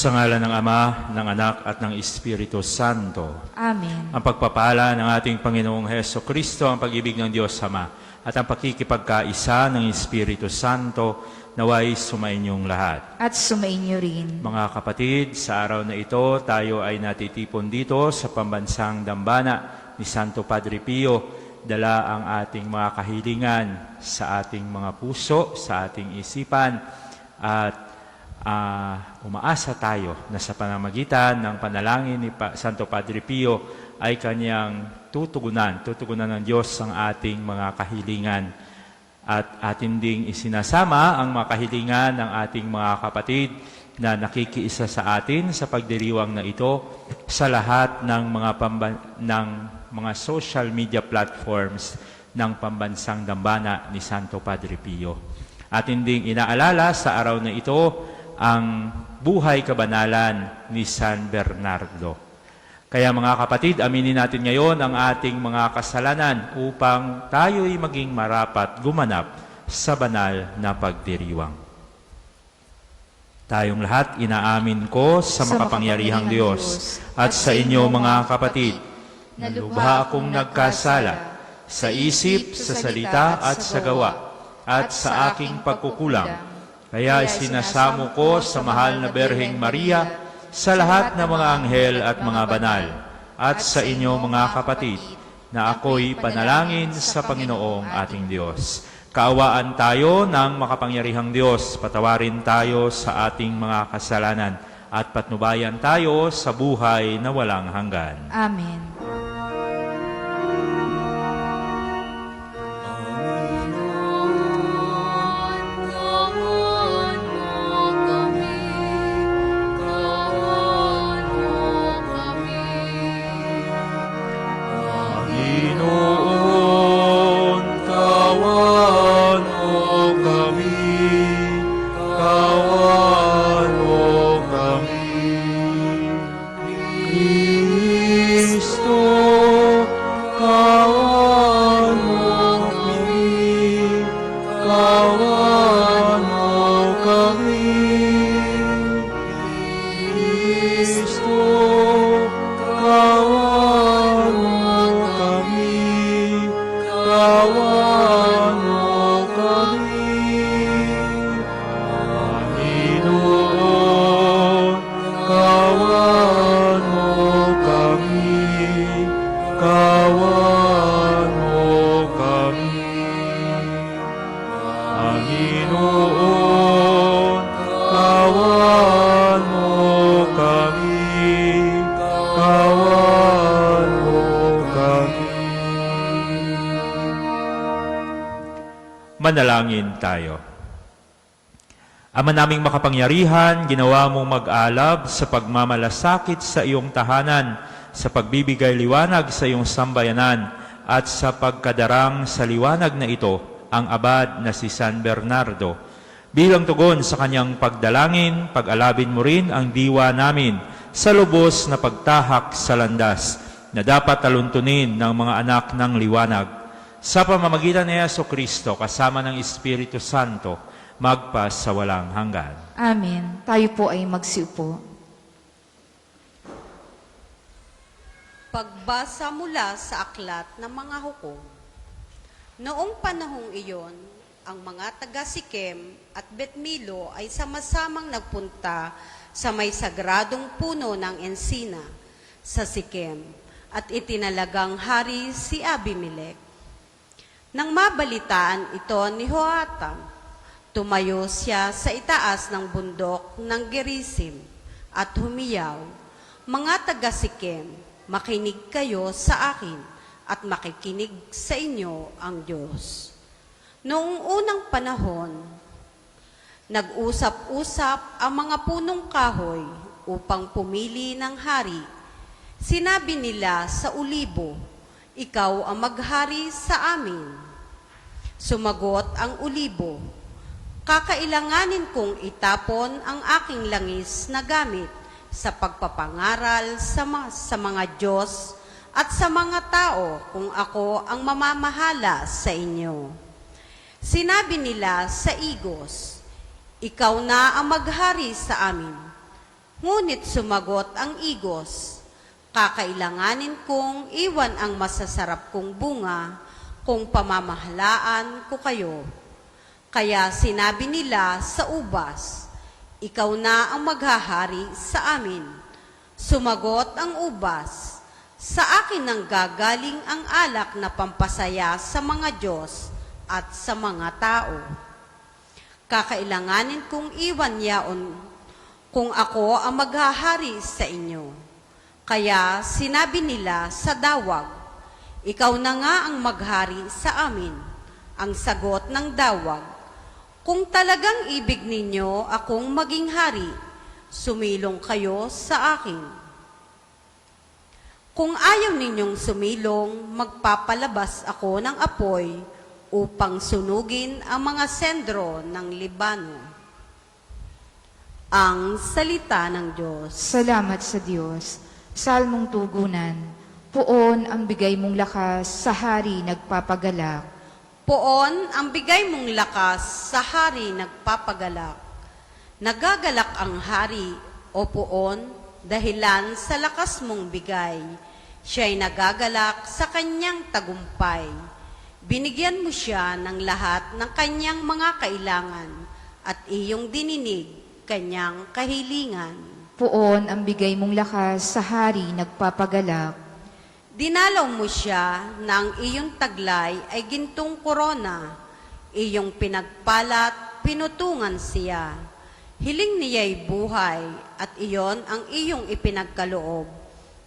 Sa ngalan ng Ama, ng Anak, at ng Espiritu Santo. Amen. Ang pagpapala ng ating Panginoong Hesukristo, ang pag-ibig ng Diyos Ama, at ang pakikipagkaisa ng Espiritu Santo, naway sumainyong lahat. At sumainyo rin. Mga kapatid, sa araw na ito, tayo ay natitipon dito sa pambansang dambana ni Santo Padre Pio. Dala ang ating mga kahilingan sa ating mga puso, sa ating isipan, at umaasa tayo na sa pamamagitan ng panalangin ni Santo Padre Pio ay kanyang tutugunan ng Diyos ang ating mga kahilingan. At atin ding isinasama ang mga kahilingan ng ating mga kapatid na nakikiisa sa atin sa pagdiriwang na ito sa lahat ng mga social media platforms ng pambansang dambana ni Santo Padre Pio. Atin ding inaalala sa araw na ito ang buhay kabanalan ni San Bernardo. Kaya mga kapatid, aminin natin ngayon ang ating mga kasalanan upang tayo'y maging marapat gumanap sa banal na pagdiriwang. Tayong lahat inaamin ko sa makapangyarihang Diyos at sa inyo mga kapatid, na lubha akong nagkasala sa isip, sa salita at sa gawa at sa aking pagkukulang. Kaya sinasamo ko sa mahal na Berheng Maria, sa lahat ng mga anghel at mga banal, at sa inyo mga kapatid, na ako'y panalangin sa Panginoong ating Diyos. Kaawaan tayo ng makapangyarihang Diyos, patawarin tayo sa ating mga kasalanan, at patnubayan tayo sa buhay na walang hanggan. Amen. Manalangin tayo. Ama naming makapangyarihan, ginawa mong mag-alab sa pagmamalasakit sa iyong tahanan, sa pagbibigay liwanag sa iyong sambayanan, at sa pagkadarang sa liwanag na ito, ang abad na si San Bernardo. Bilang tugon sa kanyang pagdalangin, pag-alabin mo rin ang diwa namin sa lubos na pagtahak sa landas na dapat taluntunin ng mga anak ng liwanag. Sa pamamagitan ni Jesucristo, kasama ng Espiritu Santo, magpas sa walang hanggan. Amen. Tayo po ay magsiupo. Pagbasa mula sa aklat ng mga hukom. Noong panahong iyon, ang mga taga-Sikem at Bet-Milo ay sama-samang nagpunta sa may sagradong puno ng ensina sa Sikem at itinalagang hari si Abimelech. Nang mabalitaan ito ni Joatam, tumayo siya sa itaas ng bundok ng Gerizim at humiyaw, "Mga taga-Sikem, makinig kayo sa akin at makikinig sa inyo ang Diyos." Noong unang panahon, nag-usap-usap ang mga punong kahoy upang pumili ng hari. Sinabi nila sa ulibo, "Ikaw ang maghari sa amin." Sumagot ang ulibo, "Kakailanganin kong itapon ang aking langis na gamit sa pagpapangaral sa mga Diyos at sa mga tao kung ako ang mamamahala sa inyo." Sinabi nila sa igos, "Ikaw na ang maghari sa amin." Ngunit sumagot ang igos, kakailanganin kong iwan ang masasarap kong bunga kung pamamahalaan ko kayo. Kaya sinabi nila sa ubas, ikaw na ang maghahari sa amin. Sumagot ang ubas, sa akin nang gagaling ang alak na pampasaya sa mga Diyos at sa mga tao. Kakailanganin kong iwan yaon kung ako ang maghahari sa inyo. Kaya sinabi nila sa dawag, ikaw na nga ang maghari sa amin. Ang sagot ng dawag, kung talagang ibig ninyo akong maging hari, sumilong kayo sa akin. Kung ayaw ninyong sumilong, magpapalabas ako ng apoy upang sunugin ang mga sendro ng Libano. Ang salita ng Diyos. Salamat sa Diyos. Salmong tugunan. Puon ang bigay mong lakas sa hari nagpapagalak. Poon ang bigay mong lakas sa hari nagpapagalak. Nagagalak ang hari o poon dahilan sa lakas mong bigay. Siya'y nagagalak sa kanyang tagumpay. Binigyan mo siya ng lahat ng kanyang mga kailangan at iyong dininig kanyang kahilingan. Puon ang bigay mong lakas sa hari nagpapagalak. Dinalaw mo siya na ang iyong taglay ay gintong korona. Iyong pinagpalat, pinutungan siya. Hiling niya'y buhay at iyon ang iyong ipinagkaloob.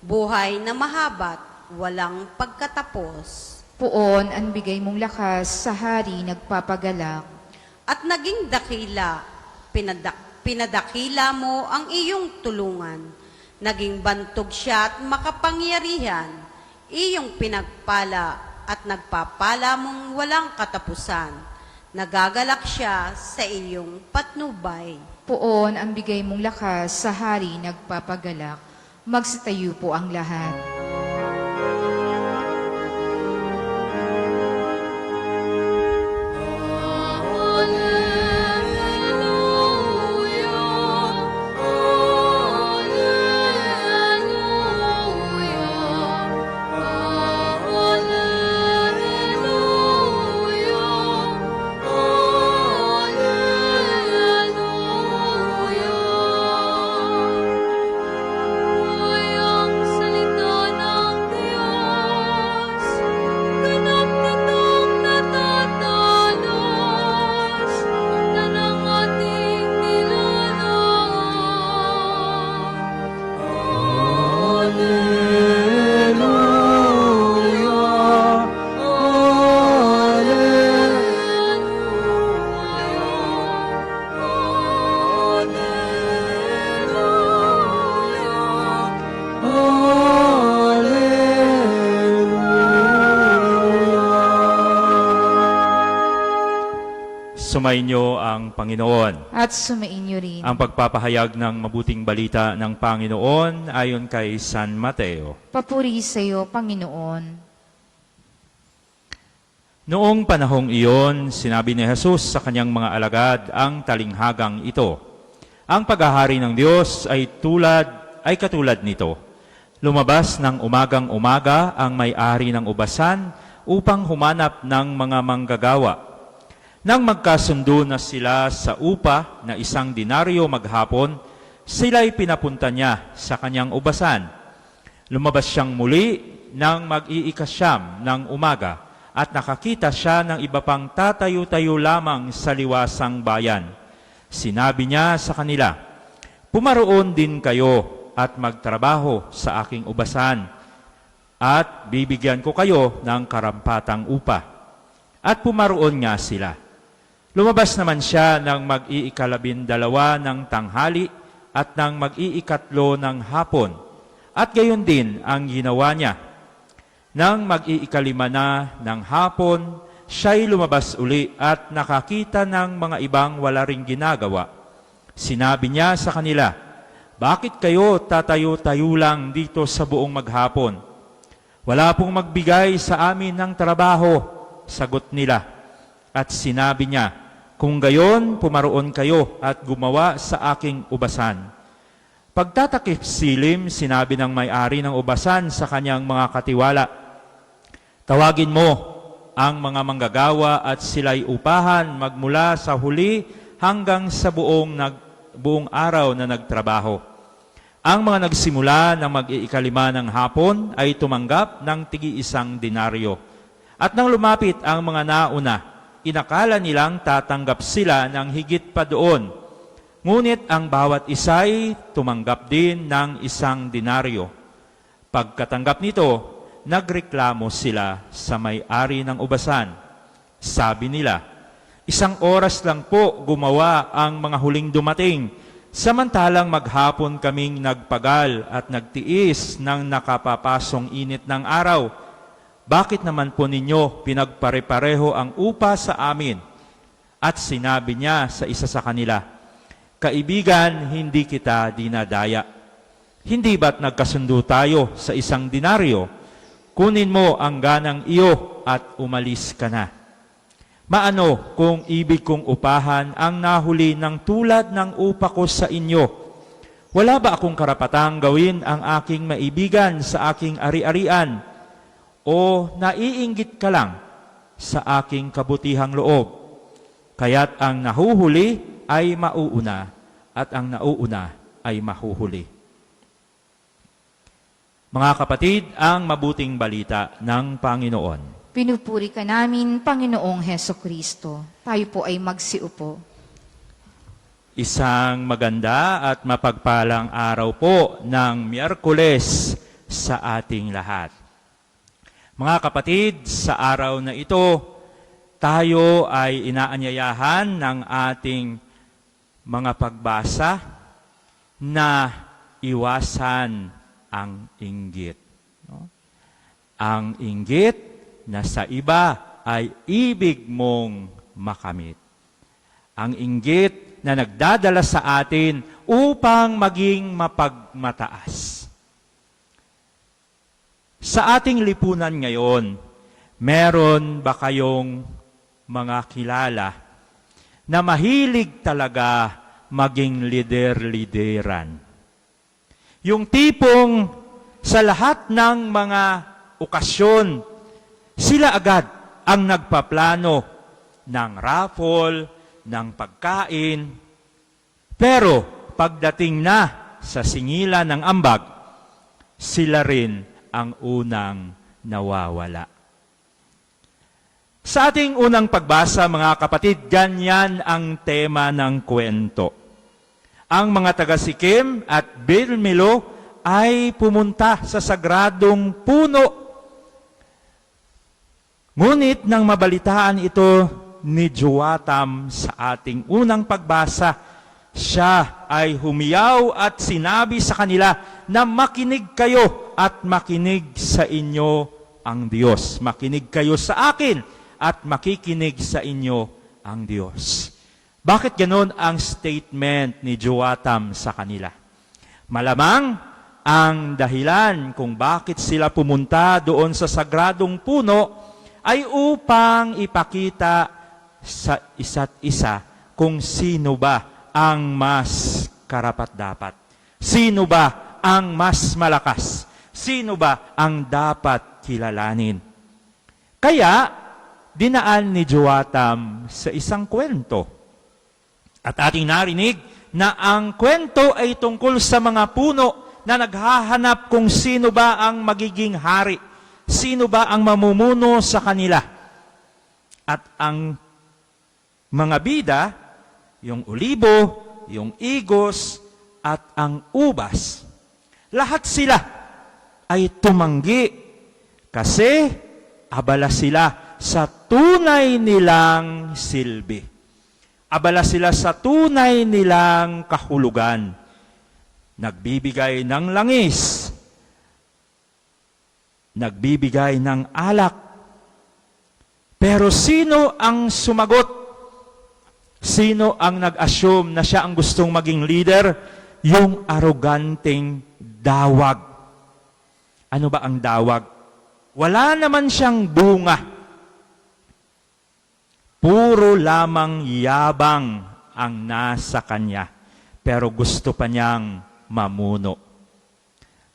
Buhay na mahabat, walang pagkatapos. Puon ang bigay mong lakas sa hari nagpapagalak. At naging dakila, pinadakila mo ang iyong tulungan. Naging bantog siya at makapangyarihan. Iyong pinagpala at nagpapala mong walang katapusan. Nagagalak siya sa iyong patnubay. Puon ang bigay mong lakas sa hari nagpapagalak. Magsitayo po ang lahat. Sumainyo ang Panginoon. At sumainyo rin. Ang pagpapahayag ng mabuting balita ng Panginoon ayon kay San Mateo. Papuri sa iyo, Panginoon. Noong panahong iyon, sinabi ni Jesus sa kanyang mga alagad ang talinghagang ito. Ang paghahari ng Diyos ay katulad nito. Lumabas ng umagang-umaga ang may-ari ng ubasan upang humanap ng mga manggagawa. Nang magkasundo na sila sa upa na 1 denaryo maghapon, sila'y pinapunta niya sa kanyang ubasan. Lumabas siyang muli nang mag-iikasyam ng umaga at nakakita siya ng iba pang tatayo-tayo lamang sa liwasang bayan. Sinabi niya sa kanila, "Pumaroon din kayo at magtrabaho sa aking ubasan at bibigyan ko kayo ng karampatang upa." At pumaroon nga sila. Lumabas naman siya ng mag-iikalabindalawa ng tanghali at ng mag-iikatlo ng hapon. At gayon din ang ginawa niya. Nang mag-iikalima na ng hapon, siya'y lumabas uli at nakakita ng mga ibang wala ring ginagawa. Sinabi niya sa kanila, "Bakit kayo tatayo-tayo lang dito sa buong maghapon? Wala pong magbigay sa amin ng trabaho," sagot nila. At sinabi niya, "Kung gayon, pumaroon kayo at gumawa sa aking ubasan. Pagtatakip silim, sinabi ng may-ari ng ubasan sa kanyang mga katiwala, "Tawagin mo ang mga manggagawa at sila'y upahan magmula sa huli hanggang sa buong araw na nagtrabaho." Ang mga nagsimula ng mag-iikalima ng hapon ay tumanggap ng tig-1 denaryo. At nang lumapit ang mga nauna, inakala nilang tatanggap sila ng higit pa doon. Ngunit ang bawat isa'y tumanggap din ng 1 denaryo. Pagkatanggap nito, nagreklamo sila sa may-ari ng ubasan. Sabi nila, "1 oras lang po gumawa ang mga huling dumating, samantalang maghapon kaming nagpagal at nagtiis ng nakapapasong init ng araw. Bakit naman po ninyo pinagpare-pareho ang upa sa amin?" At sinabi niya sa isa sa kanila, "Kaibigan, hindi kita dinadaya. Hindi ba't nagkasundo tayo sa 1 denaryo? Kunin mo ang ganang iyo at umalis ka na. Maano kung ibig kong upahan ang nahuli ng tulad ng upa ko sa inyo? Wala ba akong karapatang gawin ang aking maibigan sa aking ari-arian? O naiinggit ka lang sa aking kabutihang loob? Kaya't ang nahuhuli ay mauuna at ang nauuna ay mahuhuli." Mga kapatid, ang mabuting balita ng Panginoon. Pinupuri ka namin, Panginoong Heso Kristo. Tayo po ay magsiupo. Isang maganda at mapagpalang araw po ng Miyerkules sa ating lahat. Mga kapatid, sa araw na ito, tayo ay inaanyayahan ng ating mga pagbasa na iwasan ang inggit. No? Ang inggit na sa iba ay ibig mong makamit. Ang inggit na nagdadala sa atin upang maging mapagmataas. Sa ating lipunan ngayon, meron ba kayong mga kilala na mahilig talaga maging lider-lideran? Yung tipong sa lahat ng mga okasyon, sila agad ang nagpaplano ng raffle, ng pagkain. Pero pagdating na sa singilan ng ambag, sila rin ang unang nawawala. Sa ating unang pagbasa, mga kapatid, ganyan ang tema ng kwento. Ang mga taga-Sikem at Bilmilo ay pumunta sa sagradong puno. Ngunit nang mabalitaan ito ni Joatam sa ating unang pagbasa, siya ay humiyaw at sinabi sa kanila na makinig kayo at makinig sa inyo ang Diyos. Makinig kayo sa akin at makikinig sa inyo ang Diyos. Bakit ganon ang statement ni Joatam sa kanila? Malamang ang dahilan kung bakit sila pumunta doon sa sagradong puno ay upang ipakita sa isa't isa kung sino ba ang mas karapat-dapat. Sino ba ang mas malakas? Sino ba ang dapat kilalanin? Kaya, dinaan ni Joatam sa isang kwento. At ating narinig na ang kwento ay tungkol sa mga puno na naghahanap kung sino ba ang magiging hari, sino ba ang mamumuno sa kanila. At ang mga bida, yung olibo, yung igos, at ang ubas, lahat sila ay tumanggi kasi abala sila sa tunay nilang silbi. Abala sila sa tunay nilang kahulugan. Nagbibigay ng langis. Nagbibigay ng alak. Pero sino ang sumagot? Sino ang nag-assume na siya ang gustong maging leader? Yung aroganteng dawag. Ano ba ang dawag? Wala naman siyang bunga. Puro lamang yabang ang nasa kanya. Pero gusto pa niyang mamuno.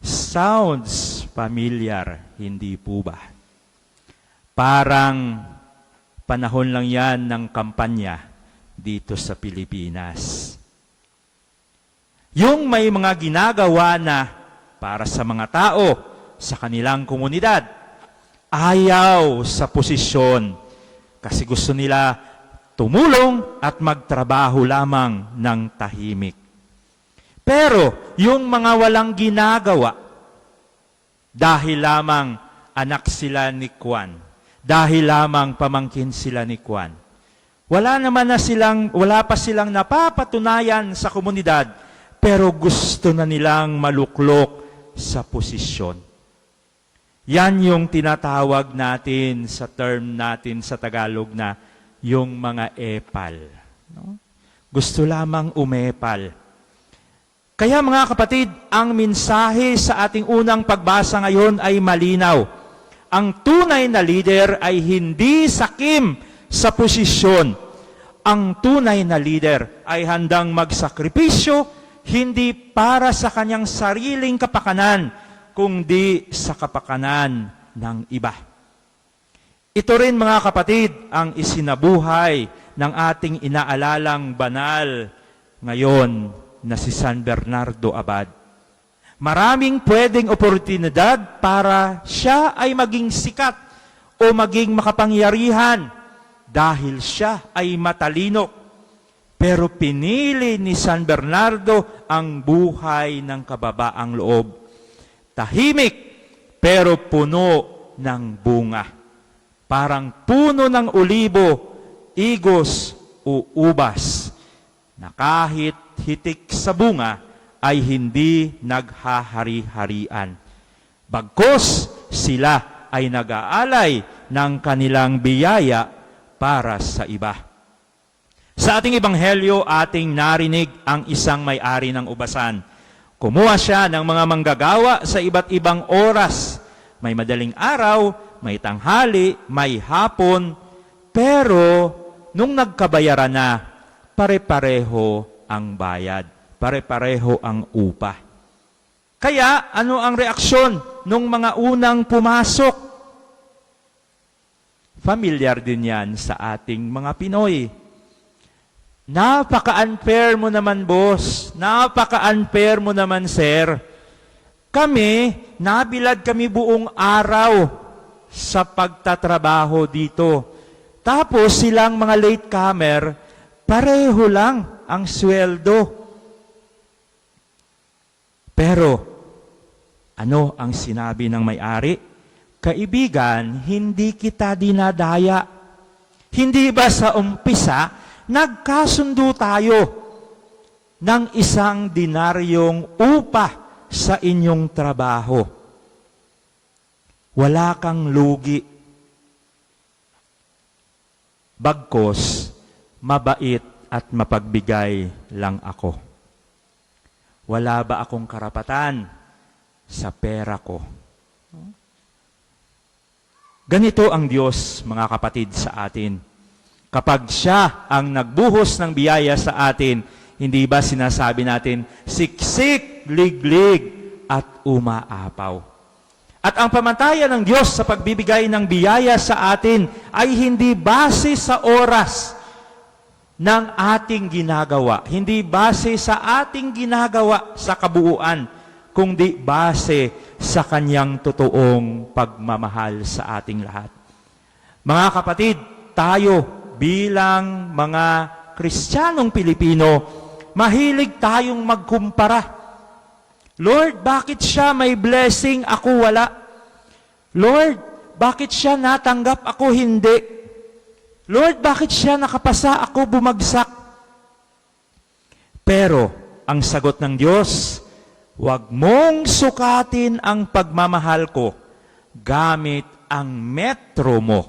Sounds familiar, hindi po ba? Parang panahon lang yan ng kampanya dito sa Pilipinas. Yung may mga ginagawa na para sa mga tao, sa kanilang komunidad, ayaw sa posisyon kasi gusto nila tumulong at magtrabaho lamang ng tahimik. Pero yung mga walang ginagawa, dahil lamang anak sila ni Juan, dahil lamang pamangkin sila ni Juan, wala pa silang napapatunayan sa komunidad, pero gusto na nilang maluklok sa posisyon. Yan yung tinatawag natin sa term natin sa Tagalog na yung mga epal. No? Gusto lamang umepal. Kaya mga kapatid, ang mensahe sa ating unang pagbasa ngayon ay malinaw. Ang tunay na leader ay hindi sakim sa posisyon. Ang tunay na leader ay handang magsakripisyo, hindi para sa kanyang sariling kapakanan, kundi sa kapakanan ng iba. Ito rin mga kapatid ang isinabuhay ng ating inaalalang banal ngayon na si San Bernardo Abad. Maraming pwedeng oportunidad para siya ay maging sikat o maging makapangyarihan dahil siya ay matalino. Pero pinili ni San Bernardo ang buhay ng kababaang loob. Tahimik, pero puno ng bunga. Parang puno ng olibo, igos o ubas, na kahit hitik sa bunga ay hindi naghahari-harian. Bagkus sila ay nag-aalay ng kanilang biyaya para sa iba. Sa ating ebanghelyo, ating narinig ang isang may-ari ng ubasan. Kumuha siya ng mga manggagawa sa iba't ibang oras. May madaling araw, may tanghali, may hapon, pero nung nagkabayaran na, pare-pareho ang bayad, pare-pareho ang upa. Kaya, ano ang reaksyon nung mga unang pumasok? Familiar din yan sa ating mga Pinoy. Napaka-unfair mo naman, boss. Napaka-unfair mo naman, sir. Kami, nabilad kami buong araw sa pagtatrabaho dito. Tapos silang mga latecomer, pareho lang ang sweldo. Pero, ano ang sinabi ng may-ari? Kaibigan, hindi kita dinadaya. Hindi ba sa umpisa, nagkasundo tayo ng 1 dinaryong upa sa inyong trabaho. Wala kang lugi. Bagkus, mabait at mapagbigay lang ako. Wala ba akong karapatan sa pera ko? Ganito ang Diyos, mga kapatid, sa atin. Kapag siya ang nagbuhos ng biyaya sa atin, hindi ba sinasabi natin, siksik, liglig, at umaapaw. At ang pamantayan ng Diyos sa pagbibigay ng biyaya sa atin ay hindi base sa oras ng ating ginagawa. Hindi base sa ating ginagawa sa kabuuan, kundi base sa Kanyang totoong pagmamahal sa ating lahat. Mga kapatid, tayo bilang mga Kristiyanong Pilipino, mahilig tayong magkumpara. Lord, bakit siya may blessing, ako wala? Lord, bakit siya natanggap, ako hindi? Lord, bakit siya nakapasa, ako bumagsak? Pero, ang sagot ng Diyos, huwag mong sukatin ang pagmamahal ko gamit ang metro mo.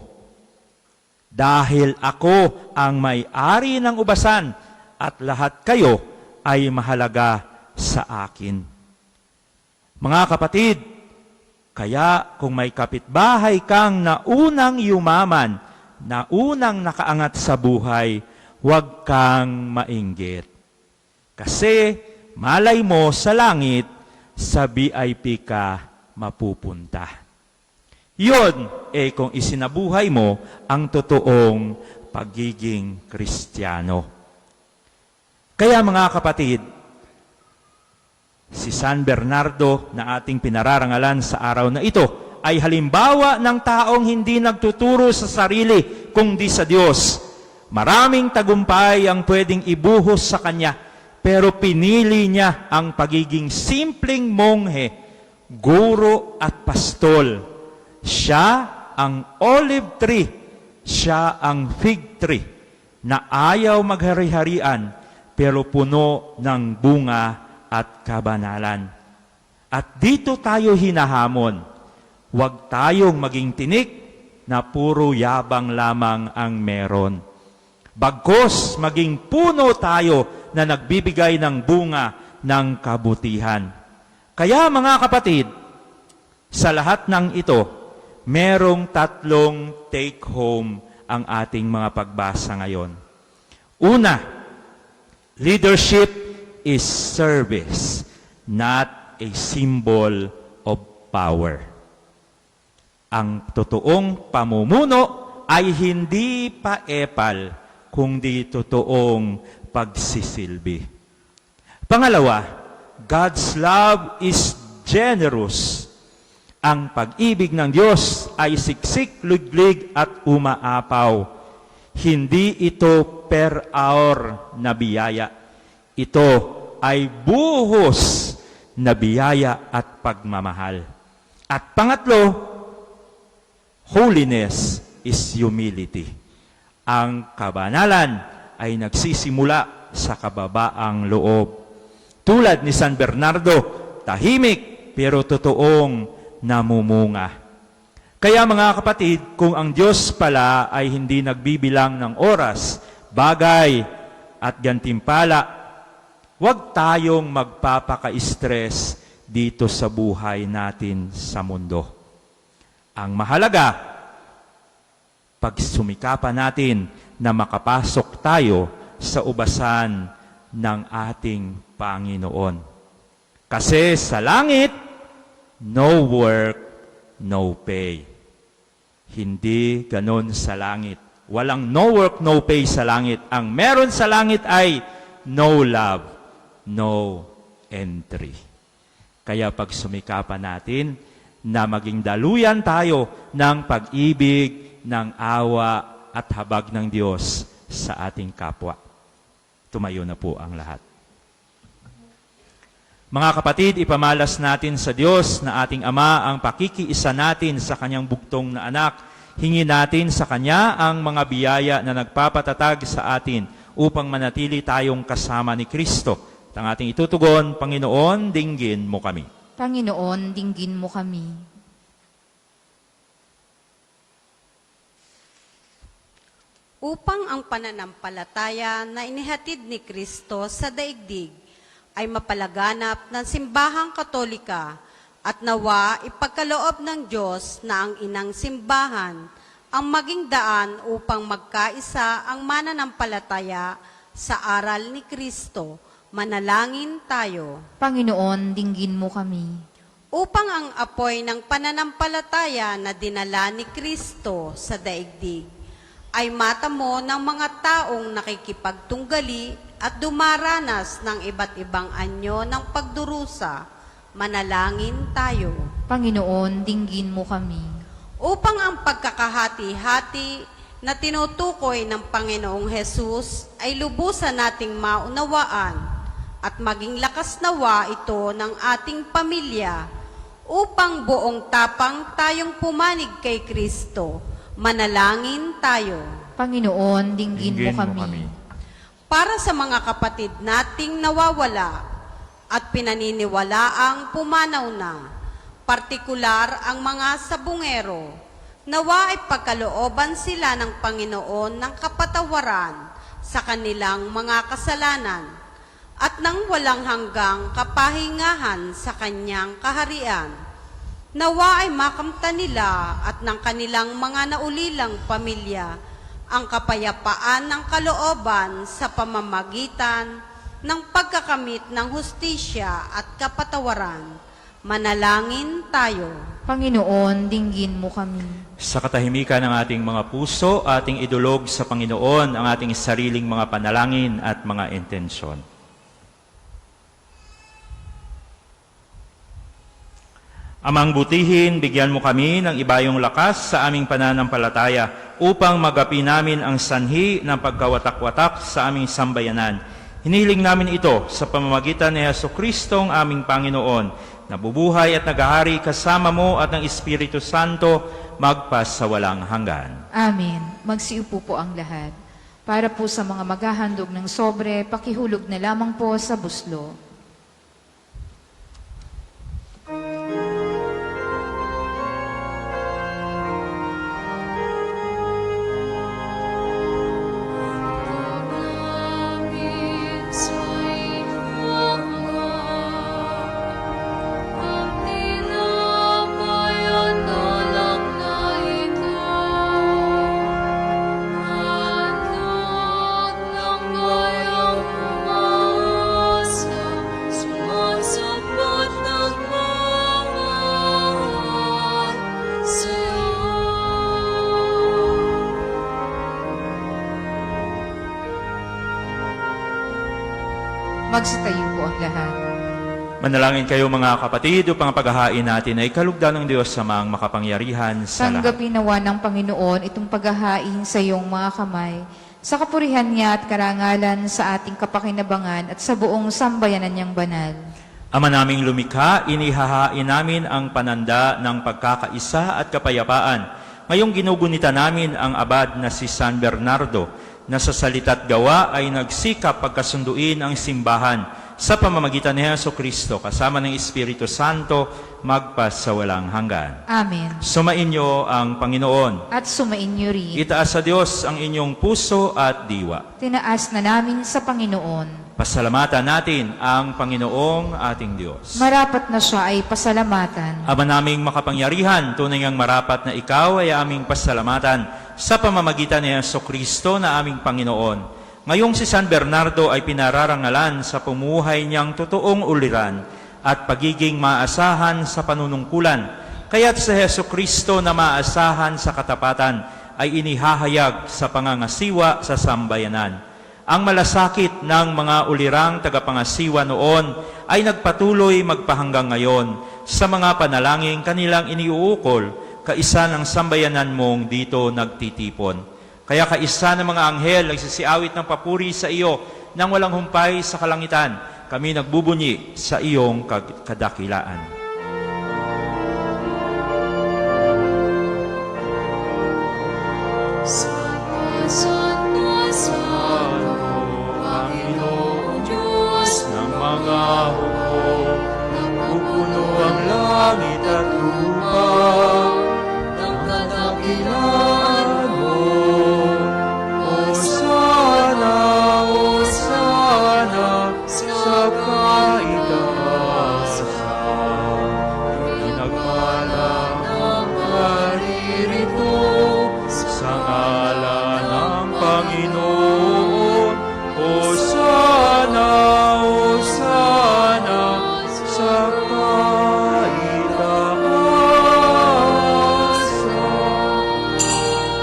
Dahil ako ang may-ari ng ubasan at lahat kayo ay mahalaga sa akin. Mga kapatid, kaya kung may kapitbahay kang naunang yumaman, naunang nakaangat sa buhay, huwag kang mainggit. Kasi malay mo sa langit, sa VIP ka mapupunta. Yun, kung isinabuhay mo ang totoong pagiging Kristiyano. Kaya mga kapatid, si San Bernardo na ating pinararangalan sa araw na ito ay halimbawa ng taong hindi nagtuturo sa sarili kundi sa Diyos. Maraming tagumpay ang pwedeng ibuhos sa kanya, pero pinili niya ang pagiging simpleng monghe, guro at pastol. Siya ang olive tree, siya ang fig tree na ayaw maghari-harian pero puno ng bunga at kabanalan. At dito tayo hinahamon, huwag tayong maging tinik na puro yabang lamang ang meron. Bagkus, maging puno tayo na nagbibigay ng bunga ng kabutihan. Kaya mga kapatid, sa lahat ng ito, merong 3 take-home ang ating mga pagbasa ngayon. Una, leadership is service, not a symbol of power. Ang totoong pamumuno ay hindi paepal, kundi totoong pagsisilbi. Pangalawa, God's love is generous. Ang pag-ibig ng Diyos ay siksik, ludlig at umaapaw. Hindi ito per hour na biyaya. Ito ay buhos na biyaya at pagmamahal. At pangatlo, holiness is humility. Ang kabanalan ay nagsisimula sa kababaang loob. Tulad ni San Bernardo, tahimik pero totoong namumunga. Kaya mga kapatid, kung ang Diyos pala ay hindi nagbibilang ng oras, bagay at gantimpala, huwag tayong magpapaka-stress dito sa buhay natin sa mundo. Ang mahalaga, pagsumikapan natin na makapasok tayo sa ubasan ng ating Panginoon. Kasi sa langit, no work, no pay. Hindi ganon sa langit. Walang no work, no pay sa langit. Ang meron sa langit ay no love, no entry. Kaya pagsumikapan natin na maging daluyan tayo ng pag-ibig, ng awa at habag ng Diyos sa ating kapwa. Tumayo na po ang lahat. Mga kapatid, ipamalas natin sa Diyos na ating Ama ang pakikiisa natin sa Kanyang bugtong na anak. Hingi natin sa Kanya ang mga biyaya na nagpapatatag sa atin upang manatili tayong kasama ni Kristo. Ang ating itutugon, Panginoon, dinggin mo kami. Panginoon, dinggin mo kami. Upang ang pananampalataya na inihatid ni Kristo sa daigdig ay mapalaganap ng simbahang katolika at nawa ipagkaloob ng Diyos na ang inang simbahan ang maging daan upang magkaisa ang mananampalataya sa aral ni Kristo. Manalangin tayo. Panginoon, dinggin mo kami. Upang ang apoy ng pananampalataya na dinala ni Kristo sa daigdig ay matamo ng mga taong nakikipagtunggali at dumaranas ng iba't ibang anyo ng pagdurusa. Manalangin tayo. Panginoon, dinggin mo kami. Upang ang pagkakahati-hati na tinutukoy ng Panginoong Hesus ay lubusan nating maunawaan at maging lakas nawa ito ng ating pamilya upang buong tapang tayong pumanig kay Kristo. Manalangin tayo. Panginoon, dinggin mo kami. Para sa mga kapatid nating nawawala at pinaniniwalaang pumanaw na, partikular ang mga sabungero, nawa ay pagkalooban sila ng Panginoon ng kapatawaran sa kanilang mga kasalanan at nang walang hanggang kapahingahan sa kanyang kaharian. Nawa ay makamta nila at ng kanilang mga naulilang pamilya ang kapayapaan ng kalooban sa pamamagitan ng pagkakamit ng hustisya at kapatawaran. Manalangin tayo. Panginoon, dinggin mo kami. Sa katahimikan ng ating mga puso, ating idulog sa Panginoon ang ating sariling mga panalangin at mga intensyon. Amang butihin, bigyan mo kami ng ibayong lakas sa aming pananampalataya upang magapi namin ang sanhi ng pagkawatak-watak sa aming sambayanan. Hinihiling namin ito sa pamamagitan ni Jesucristo ang aming Panginoon, na bubuhay at naghahari kasama mo at ng Espiritu Santo magpasawalang hanggan. Amen. Magsiupo po ang lahat. Para po sa mga maghahandog ng sobre, pakihulog na lamang po sa buslo. Magsitayo po ang lahat. Manalangin kayo mga kapatid upang ang paghahain natin ay kalugdan ng Diyos sa mga makapangyarihan sa lahat. Tanggapin nawa ng Panginoon itong paghahain sa iyong mga kamay, sa kapurihan niya at karangalan sa ating kapakinabangan at sa buong sambayanan niyang banal. Ama naming lumikha, inihahain namin ang pananda ng pagkakaisa at kapayapaan. Ngayong ginugunita namin ang abad na si San Bernardo, na sa salita't gawa ay nagsikap pagkasunduin ang simbahan sa pamamagitan ni Jesucristo kasama ng Espiritu Santo magpasawalang hanggan. Amen. Sumainyo ang Panginoon. At sumain niyo rin. Itaas sa Diyos ang inyong puso at diwa. Tinaas na namin sa Panginoon. Pasalamatan natin ang Panginoong ating Diyos. Marapat na siya ay pasalamatan. Ama naming makapangyarihan, tunay ngang marapat na ikaw ay aming pasalamatan sa pamamagitan ni Jesucristo na aming Panginoon. Ngayong si San Bernardo ay pinararangalan sa pumuhay niyang totoong uliran at pagiging maasahan sa panunungkulan. Kaya't sa Jesucristo na maasahan sa katapatan ay inihahayag sa pangangasiwa sa sambayanan. Ang malasakit ng mga ulirang tagapangasiwa noon ay nagpatuloy magpahanggang ngayon sa mga panalangin kanilang iniuukol, kaisa ng sambayanan mong dito nagtitipon. Kaya kaisa ng mga anghel nagsisiawit ng papuri sa iyo nang walang humpay sa kalangitan. Kami nagbubunyi sa iyong kadakilaan. Panginoon Diyos ng mga hukbo, nagpupuno ang langit at lupa.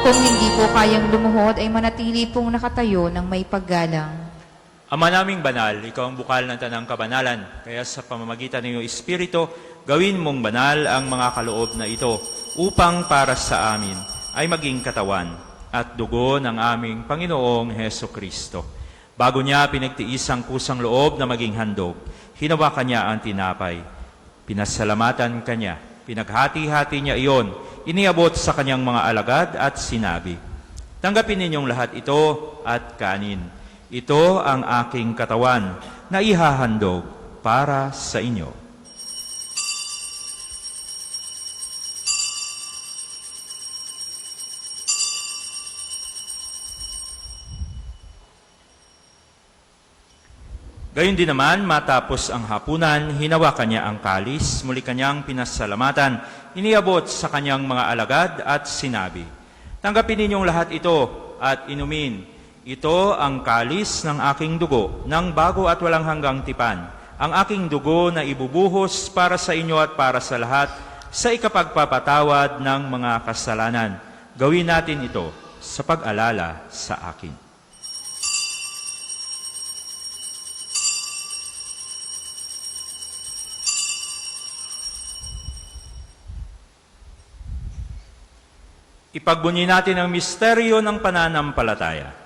Kung hindi po kayang lumuhod, ay manatili pong nakatayo ng may paggalang. Ama naming banal, ikaw ang bukal ng tanang kabanalan. Kaya sa pamamagitan ng iyong Espiritu, gawin mong banal ang mga kaloob na ito upang para sa amin ay maging katawan at dugo ng aming Panginoong Jesucristo. Bago niya pinagtiis ang kusang loob na maging handog, hinawakan niya ang tinapay. Pinasalamatan kanya, pinaghati-hati niya iyon, iniabot sa kanyang mga alagad at sinabi, "Tanggapin ninyong lahat ito at kanin. Ito ang aking katawan na ihahandog para sa inyo." Gayon din naman, matapos ang hapunan, hinawakan niya ang kalis, muli kanyang pinasalamatan, iniabot sa kanyang mga alagad at sinabi, "Tanggapin ninyong lahat ito at inumin. Ito ang kalis ng aking dugo, ng bago at walang hanggang tipan. Ang aking dugo na ibubuhos para sa inyo at para sa lahat sa ikapagpapatawad ng mga kasalanan. Gawin natin ito sa pag-alala sa akin. Ipagbunyi natin ang misteryo ng pananampalataya.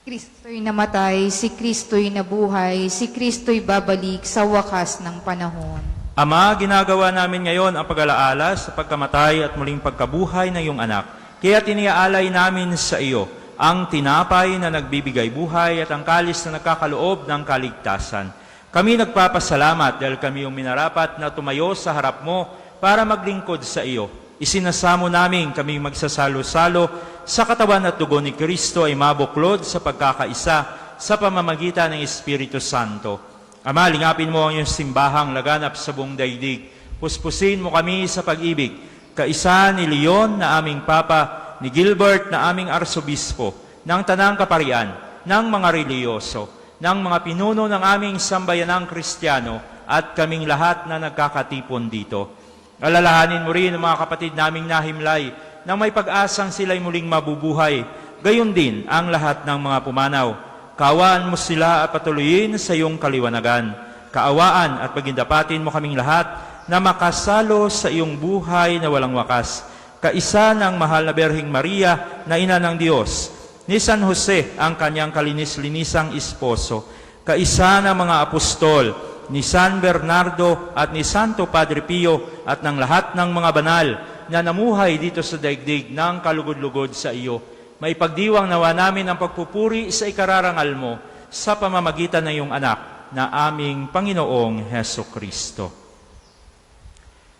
Kristo'y namatay, si Kristo'y nabuhay, si Kristo'y babalik sa wakas ng panahon. Ama, ginagawa namin ngayon ang pag-alaala sa pagkamatay at muling pagkabuhay ng iyong anak. Kaya tiniaalay namin sa iyo ang tinapay na nagbibigay buhay at ang kalis na nagkakaloob ng kaligtasan. Kami nagpapasalamat dahil kami yung minarapat na tumayo sa harap mo para maglingkod sa iyo. Isinasamo namin kami magsasalo-salo sa katawan at dugo ni Kristo ay mabuklod sa pagkakaisa sa pamamagitan ng Espiritu Santo. Ama, lingapin mo ang iyong simbahang laganap sa buong daigdig. Puspusin mo kami sa pag-ibig. Kaisa ni Leon na aming Papa, ni Gilbert na aming Arsobispo, ng Tanang Kaparian, ng mga reliyoso, ng mga pinuno ng aming sambayanang Kristiyano at kaming lahat na nagkakatipon dito. Alalahanin mo rin ang mga kapatid naming nahimlay nang may pag-asang sila'y muling mabubuhay. Gayon din ang lahat ng mga pumanaw. Kaawaan mo sila at patuloyin sa iyong kaliwanagan. Kaawaan at pagindapatin mo kaming lahat na makasalo sa iyong buhay na walang wakas. Kaisa ng mahal na Berhing Maria na ina ng Diyos, ni San Jose ang kanyang kalinis-linisang esposo, kaisa ng mga apostol, ni San Bernardo at ni Santo Padre Pio at ng lahat ng mga banal na namuhay dito sa daigdig ng kalugod-lugod sa iyo. Maipagdiwang nawa namin ang pagpupuri sa ikararangal mo sa pamamagitan ng iyong anak na aming Panginoong Heso Kristo.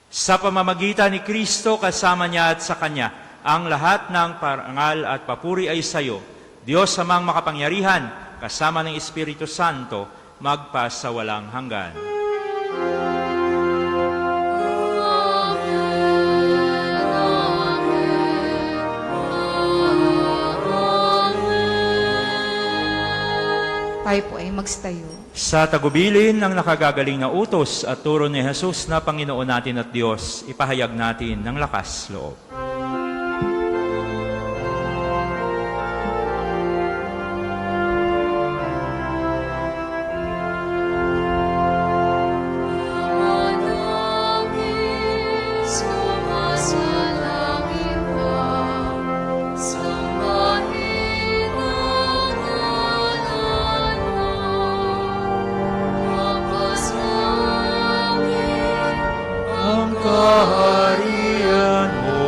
Sa pamamagitan ni Kristo, kasama niya at sa Kanya, ang lahat ng parangal at papuri ay sa iyo, Diyos amang makapangyarihan, kasama ng Espiritu Santo, magpasawalang hanggan. Tayo po ay magstayo. Sa tagubilin ng nakagagaling na utos at turo ni Jesus na Panginoon natin at Diyos, ipahayag natin ng lakas loob. Kaharian mo,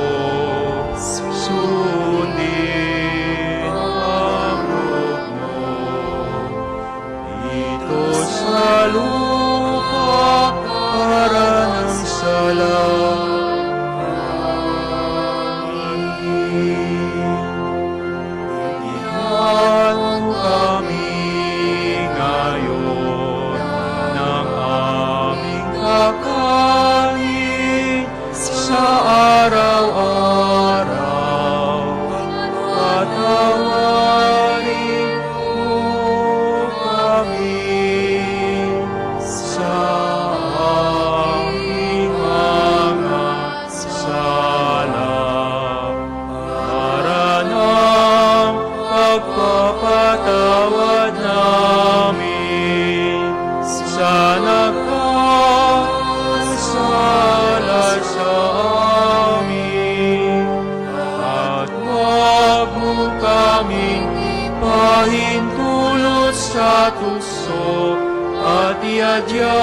sundin ang loob mo, dito sa lupa para ng Bigyan mo kami ngayon ng aming kakanin sa araw-araw, patawarin mo kami sa aming mga sala, para ng pagpapatawad namin sa nagkasala sa amin, at huwag mo kaming pahintulot sa tukso, at iadya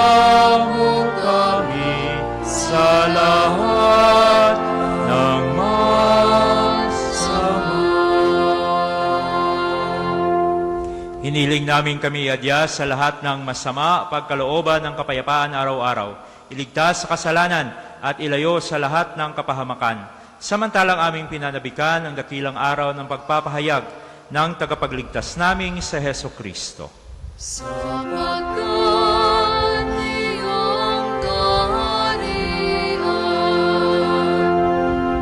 mo kami sa lahat ng masama. Hiniling namin kami iadya sa lahat ng masama, pagkalooban ng kapayapaan araw-araw, iligtas sa kasalanan at ilayo sa lahat ng kapahamakan. Samantalang aming pinanabikan ang dakilang araw ng pagpapahayag ng tagapagligtas naming sa Heso Kristo. Sapagkat iyong kaharian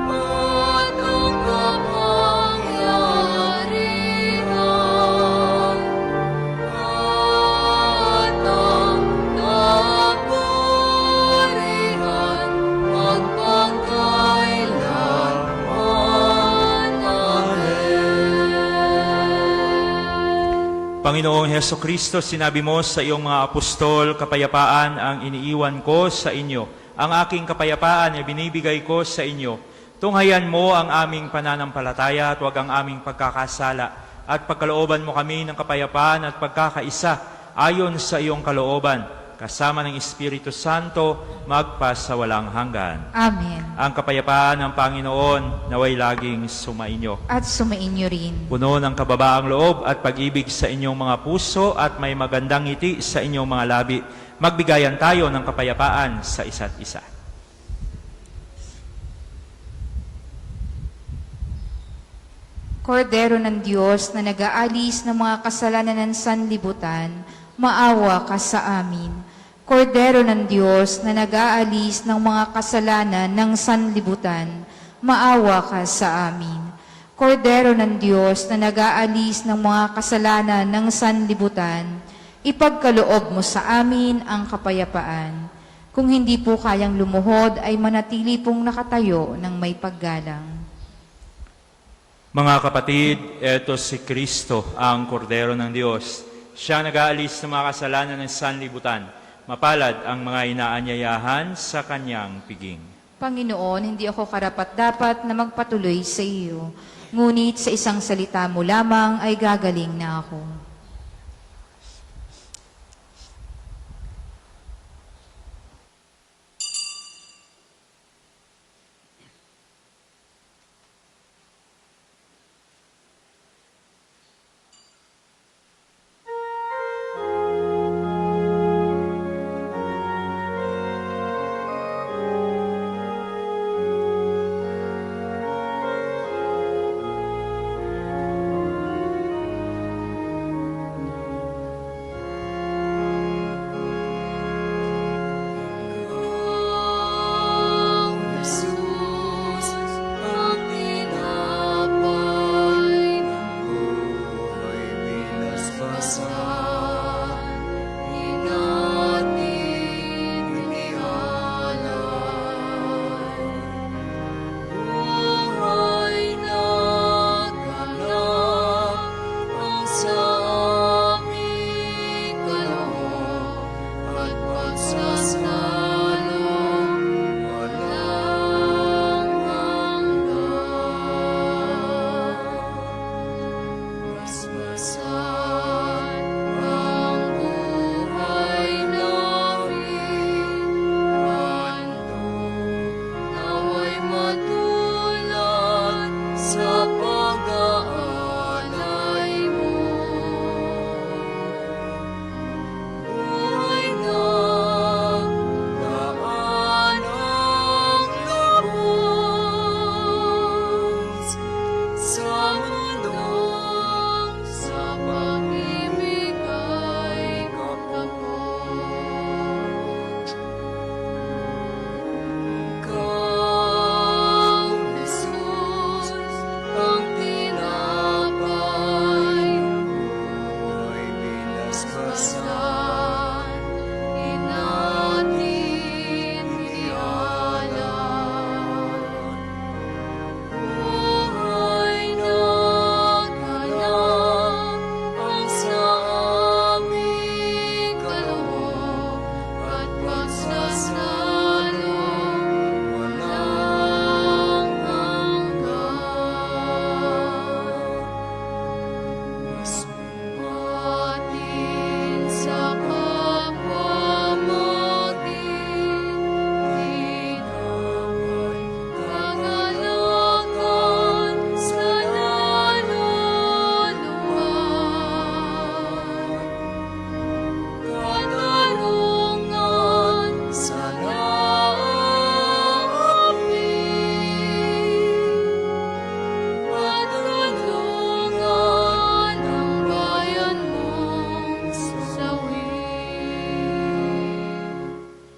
at ang kapangyarihan Panginoong Heso Kristo, sinabi mo sa iyong mga apostol, kapayapaan ang iniiwan ko sa inyo. Ang aking kapayapaan ay binibigay ko sa inyo. Tunghayan mo ang aming pananampalataya at huwag ang aming pagkakasala. At pagkalooban mo kami ng kapayapaan at pagkakaisa ayon sa iyong kalooban. Kasama ng Espiritu Santo, magpa sa walang hanggan. Amen. Ang kapayapaan ng Panginoon naway laging sumainyo. At sumainyo rin. Puno ng kababaang loob at pag-ibig sa inyong mga puso at may magandang ngiti sa inyong mga labi. Magbigayan tayo ng kapayapaan sa isa't isa. Kordero ng Diyos na nag-aalis ng mga kasalanan ng sanlibutan, maawa ka sa amin. Kordero ng Diyos na nag-aalis ng mga kasalanan ng sanlibutan, maawa ka sa amin. Kordero ng Diyos na nag-aalis ng mga kasalanan ng sanlibutan, ipagkaloob mo sa amin ang kapayapaan. Kung hindi po kayang lumuhod, ay manatili pong nakatayo ng may paggalang. Mga kapatid, eto si Kristo, ang Kordero ng Diyos. Siya nag-aalis ng mga kasalanan ng sanlibutan. Mapalad ang mga inaanyayahan sa kanyang piging. Panginoon, hindi ako karapat-dapat na magpatuloy sa iyo. Ngunit sa isang salita mo lamang ay gagaling na ako.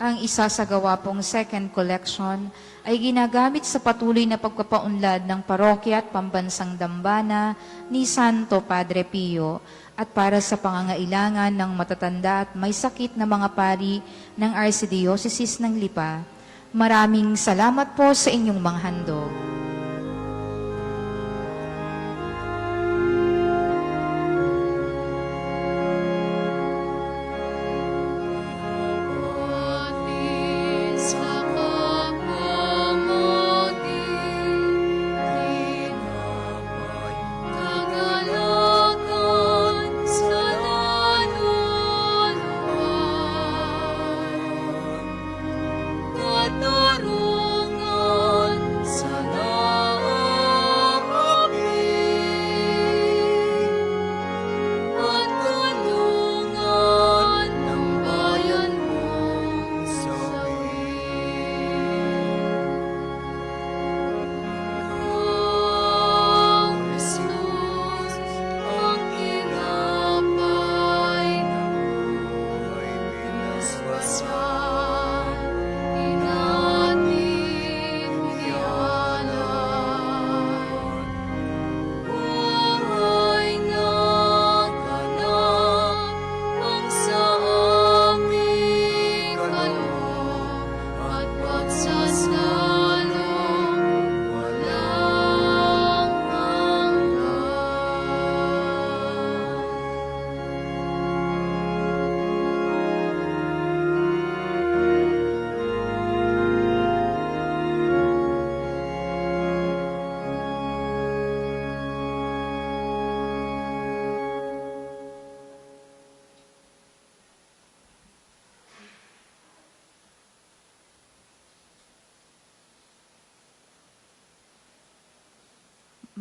Ang isasagawa pong second collection ay ginagamit sa patuloy na pagpapaunlad ng parokya at pambansang dambana ni Santo Padre Pio at para sa pangangailangan ng matatanda at may sakit na mga pari ng Archdiocese ng Lipa. Maraming salamat po sa inyong mga handog.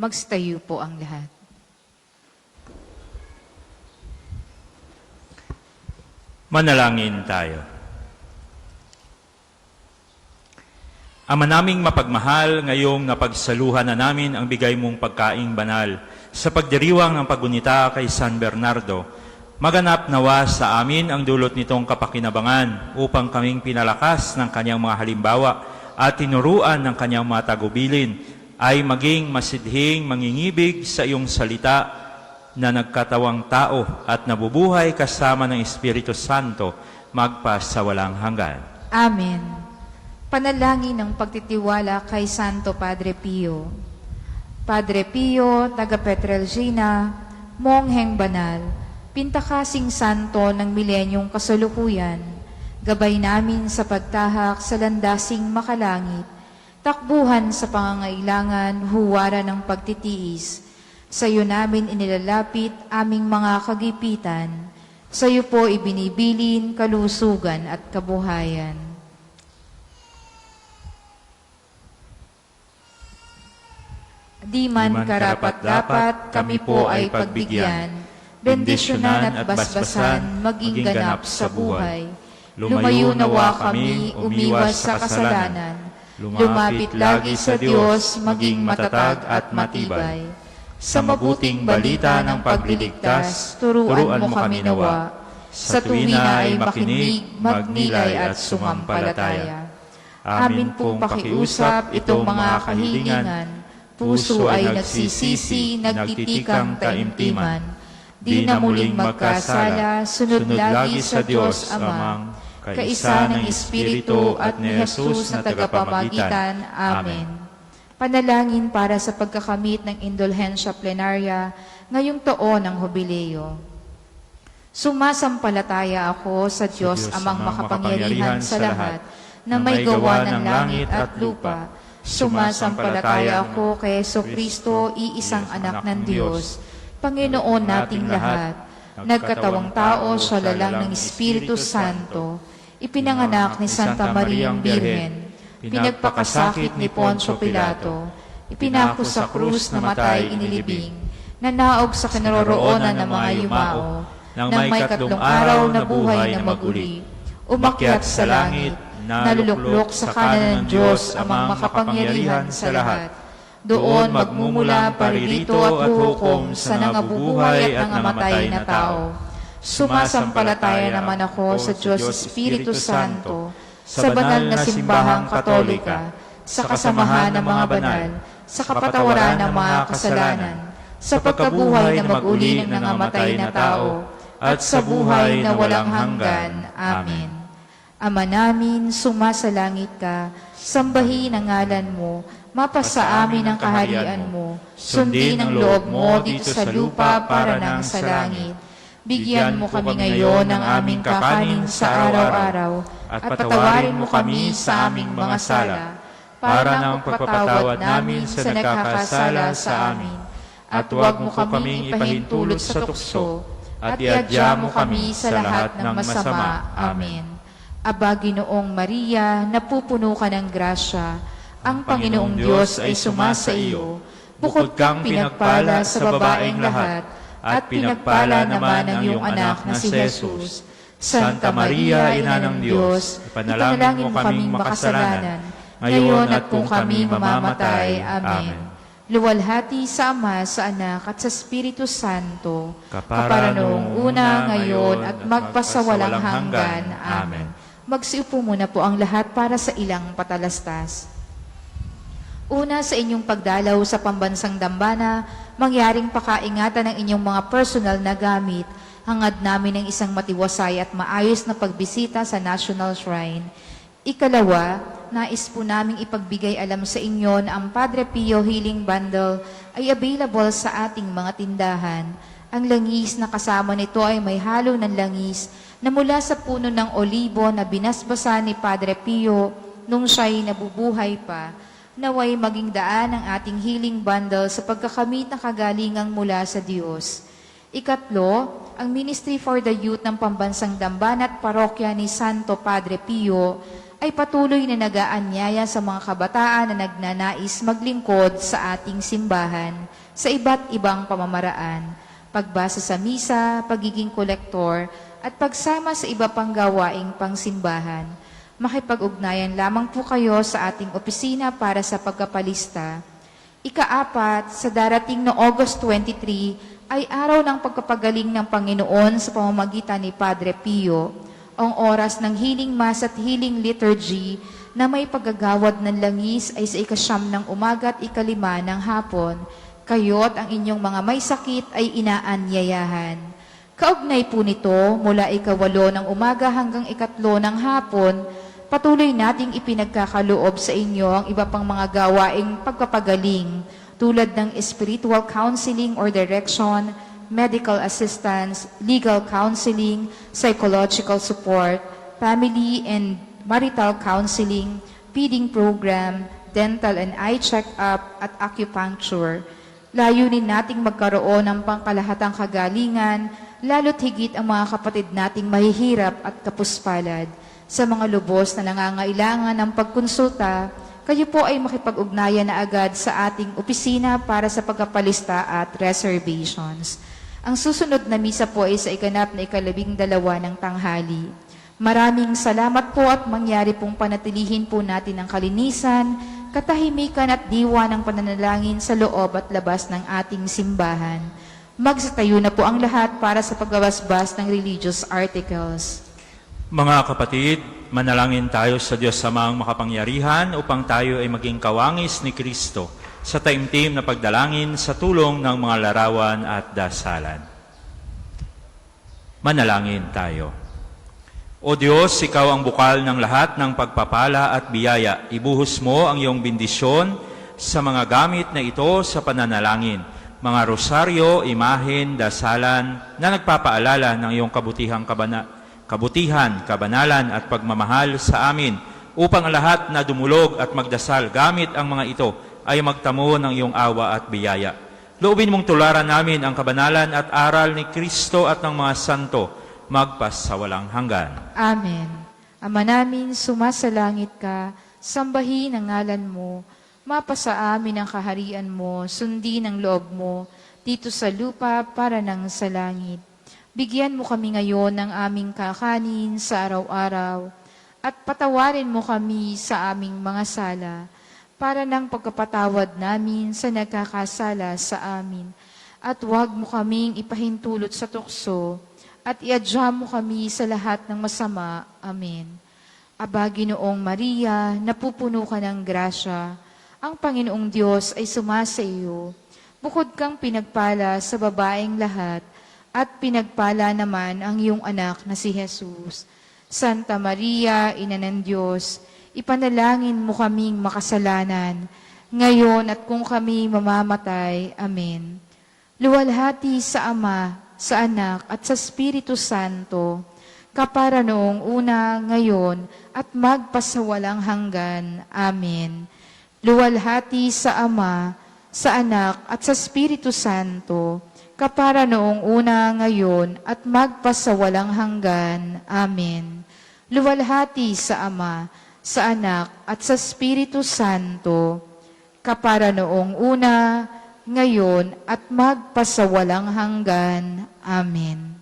Magstayo po ang lahat. Manalangin tayo. Ama naming mapagmahal, ngayong napagsaluhan na namin ang bigay mong pagkaing banal sa pagdiriwang ng pagunita kay San Bernardo, maganap nawa sa amin ang dulot nitong kapakinabangan upang kaming pinalakas ng kanyang mga halimbawa at tinuruan ng kanyang mga tagubilin ay maging masidhing mangingibig sa iyong salita na nagkatawang tao at nabubuhay kasama ng Espiritu Santo magpas sa walang hanggan. Amen. Panalangin ng pagtitiwala kay Santo Padre Pio. Padre Pio, taga Petrelcina, mongheng banal, pintakasing santo ng milenyong kasalukuyan, gabay namin sa pagtahak sa landasing makalangit, takbuhan sa pangangailangan, huwara ng pagtitiis. Sa iyo namin inilalapit aming mga kagipitan, sa iyo po ibinibilin kalusugan at kabuhayan. Di man karapat-dapat, kami po ay pagbigyan, bendisyonan at basbasan, maging ganap sa buhay. Lumayo nawa kami, umiwas sa kasalanan, lumapit lagi sa Diyos, maging matatag at matibay. Sa mabuting balita ng pagliligtas, turuan mo kami nawa, sa tuwina ay makinig, magnilay at sumampalataya. Amin pong pakiusap itong mga kahilingan, puso ay nagsisisi, nagtitikang taimtiman. Di na muling magkasala, sunod lagi sa Diyos Amang, kaisa ng Espiritu at ni Jesus na tagapamagitan. Amen. Panalangin para sa pagkakamit ng indulhensya plenarya ngayong taon ng Jubileo. Sumasampalataya ako sa Diyos Amang makapangyarihan sa lahat, na may gawa ng langit at lupa. Sumasampalataya ako kay Jesucristo, iisang anak ng Diyos, Panginoon nating lahat, nagkatawang tao sa lalang ng Espiritu Santo, ipinanganak ni Santa Mariang Birhen, pinagpakasakit ni Poncio Pilato, ipinako sa krus na matay inilibing, nanaog sa kinaroroonan ng mga yumao, nang may katlong araw na buhay na maguli, umakyat sa langit, naluluklok sa kanan ng Diyos amang makapangyarihan sa lahat. Doon magmumula paririto at hukom sa nangabubuhay at nangamatay na tao. Sumasampalataya naman ako sa Diyos Espiritu Santo, sa banal na simbahang katolika, sa kasamahan ng mga banal, sa kapatawaran ng mga kasalanan, sa pagkabuhay na mag-uli ng nangamatay na tao, at sa buhay na walang hanggan. Amen. Ama namin, sumasalangit ka, sambahin ang ngalan mo, mapasa amin ang kaharian mo, sundin ang loob mo dito sa lupa para nang sa langit. Bigyan mo kami ngayon ng aming kakanin sa araw-araw, at patawarin mo kami sa aming mga sala, para nang pagpapatawad namin sa nagkakasala sa amin. At huwag mo kaming ipahintulot sa tukso, at iadya mo kami sa lahat ng masama. Amen. Aba, Ginoong Maria, napupuno ka ng grasya, ang Panginoong Diyos ay sumasa iyo. Bukod kang pinagpala sa babaeng lahat, at pinagpala naman ang iyong anak na si Jesus. Santa Maria, Ina ng Diyos, ipanalangin mo kaming makasalanan, ngayon at kung kami mamamatay. Amen. Luwalhati sa Ama, sa Anak, at sa Espiritu Santo, kapara noong una, ngayon, at magpasawalang hanggan. Amen. Magsiupo muna po ang lahat para sa ilang patalastas. Una, sa inyong pagdalaw sa pambansang dambana, mangyaring pakaingatan ng inyong mga personal na gamit, hangad namin ng isang matiwasay at maayos na pagbisita sa National Shrine. Ikalawa, nais po naming ipagbigay alam sa inyo na ang Padre Pio Healing Bundle ay available sa ating mga tindahan. Ang langis na kasama nito ay may halo ng langis na mula sa puno ng olibo na binasbasan ni Padre Pio nung siya'y nabubuhay pa, naway maging daan ang ating healing bundle sa pagkakamit na kagalingang mula sa Diyos. Ikatlo, ang Ministry for the Youth ng Pambansang Dambana at Parokya ni Santo Padre Pio ay patuloy na nag-aanyaya sa mga kabataan na nagnanais maglingkod sa ating simbahan sa iba't ibang pamamaraan, pagbasa sa misa, pagiging kolektor, at pagsama sa iba pang gawaing pangsimbahan. Makipag-ugnayan lamang po kayo sa ating opisina para sa pagkapalista. Ika-4, sa darating na August 23, ay araw ng pagkapagaling ng Panginoon sa pamamagitan ni Padre Pio. Ang oras ng healing mass at healing liturgy na may paggagawad ng langis ay sa 9 ng umaga at 5 ng hapon. Kayo't ang inyong mga may sakit ay inaanyayahan. Kaugnay po nito, mula 8 ng umaga hanggang 3 ng hapon, patuloy nating ipinagkakaloob sa inyo ang iba pang mga gawaing pagpapagaling tulad ng spiritual counseling or direction, medical assistance, legal counseling, psychological support, family and marital counseling, feeding program, dental and eye check-up at acupuncture. Layunin nating magkaroon ng pangkalahatang kagalingan, lalo't higit ang mga kapatid nating mahihirap at kapuspalad. Sa mga lubos na nangangailangan ng pagkonsulta, kayo po ay makipag-ugnayan na agad sa ating opisina para sa pagkapalista at reservations. Ang susunod na misa po ay sa 12 ng tanghali. Maraming salamat po at mangyari pong panatilihin po natin ang kalinisan, katahimikan at diwa ng pananalangin sa loob at labas ng ating simbahan. Magsitayo na po ang lahat para sa pagbabasbas ng religious articles. Mga kapatid, manalangin tayo sa Diyos Amang makapangyarihan upang tayo ay maging kawangis ni Kristo sa taimtim na pagdalangin sa tulong ng mga larawan at dasalan. Manalangin tayo. O Diyos, Ikaw ang bukal ng lahat ng pagpapala at biyaya. Ibuhos mo ang iyong bendisyon sa mga gamit na ito sa pananalangin, mga rosaryo, imahen, dasalan na nagpapaalala ng iyong kabutihan, kabanalan at pagmamahal sa amin, upang ang lahat na dumulog at magdasal gamit ang mga ito ay magtamo ng iyong awa at biyaya. Loobin mong tularan namin ang kabanalan at aral ni Kristo at ng mga santo, magpas sa walang hanggan. Amen. Ama namin, sumasalangit ka, sambahin ang ngalan mo, mapasa amin ang kaharian mo, sundin ang loob mo, dito sa lupa para nang sa langit. Bigyan mo kami ngayon ng aming kakanin sa araw-araw, at patawarin mo kami sa aming mga sala, para ng pagkapatawad namin sa nagkakasala sa amin. At huwag mo kaming ipahintulot sa tukso, at iadya mo kami sa lahat ng masama. Amen. Aba, Ginoong Maria, napupuno ka ng grasya, ang Panginoong Diyos ay sumasa iyo. Bukod kang pinagpala sa babaeng lahat, at pinagpala naman ang iyong anak na si Jesus. Santa Maria, Ina ng Diyos, ipanalangin mo kaming makasalanan, ngayon at kung kami mamamatay. Amen. Luwalhati sa Ama, sa Anak, at sa Espiritu Santo, kapara noong una, ngayon, at magpasawalang hanggan. Amen. Luwalhati sa Ama, sa Anak, at sa Espiritu Santo, kapara noong una, ngayon, at magpasawalang hanggan. Amen. Luwalhati sa Ama, sa Anak, at sa Espiritu Santo, kapara noong una, ngayon, at magpasawalang hanggan. Amen.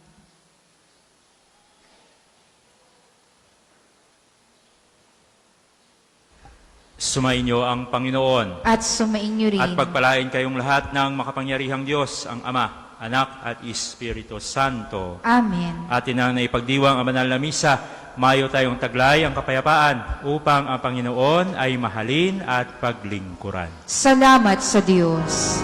Sumainyo ang Panginoon, At sumainyo rin. at pagpalain kayong lahat ng makapangyarihang Diyos, ang Ama, Anak, at Espiritu Santo. Amen. Atin ang naipagdiwang ang banal na misa, mayo tayong taglay ang kapayapaan upang ang Panginoon ay mahalin at paglingkuran. Salamat sa Diyos.